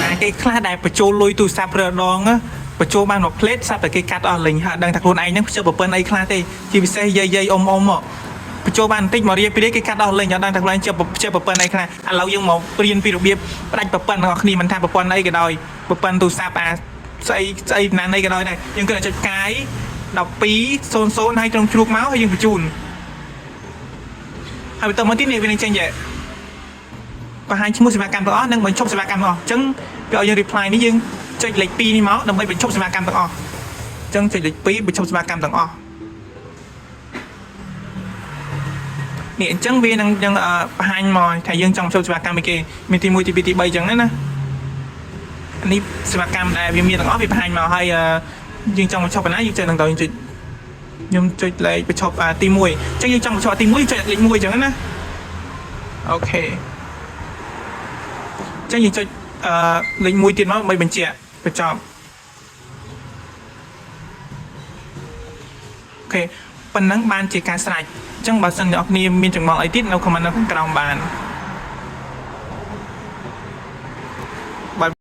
ណាគេខ្លះដែលបញ្ចូលលុយទូរស័ព្ទរើដងបញ្ចូលបានមកផ្លេតសាប់តែគេកាត់អស់លេងហើយដឹងតែខ្លួនឯងហ្នឹងជាប្រពន្ធអីខ្លះទេជាពិសេសយាយអ៊ំមកបញ្ចូលបានបន្តិចមករៀបពីនេះគេកាត់អស់លេងអត់ដឹងតែខ្លួនឯងជាប្រពន្ធអីខ្លះឥឡូវយើងមករៀនពីរបៀបផ្ដាច់ប្រពន្ធរបស់គ្នាមិនថាប្រពន្ធអីក៏ដោយប្រពន្ធទូរស័ព្ទស្អីណានៃក៏ដោយដែរយើងគិតតែចុចកាយ1200ហើយត្រង់ជ្រូកមកហើយយើងបញ្ជូនហើយបន្តមកទៀតនេះវានឹងចេញចេះបង្ហាញឈ្មោះសេវាកម្មទាំងអស់និងបញ្ឈប់សេវាកម្មទាំងអស់អញ្ចឹងវាឲ្យយើង reply នេះយើងចុចលេខ2នេះមកដើម្បីបញ្ឈប់សេវាកម្មទាំងអស់អញ្ចឹងចុចលេខ2បញ្ឈប់សេវាកម្មទាំងអស់នេះអញ្ចឹងវានឹងយើងបង្ហាញមកថាយើងចង់បញ្ឈប់សេវាកម្មអីគេមានទី1ទី2ទី3អញ្ចឹងណានេះសេវាកម្មដែលវាមានទាំងអស់វាបង្ហាញមកហើយយើងចង់បញ្ឈប់ប៉ុណ្ណាយើងចុចនឹងទៅយើងចុចខ្ញុំចុចលេខបញ្ឈប់ទី1អញ្ចឹងយើងចង់បញ្ឈប់ទី1ចុចលេខ1អញ្ចឹងណាអូខេចឹងយើងចុចលេខ1ទៀតមកដើម្បីបញ្ជាក់បញ្ចប់អូខេប៉ុណ្ណឹងបានជាការស្រេចអញ្ចឹងបើសិនអ្នកនរគ្នាមានចំណងអីទៀតនៅខមមិននៅខាងក្រោមបាន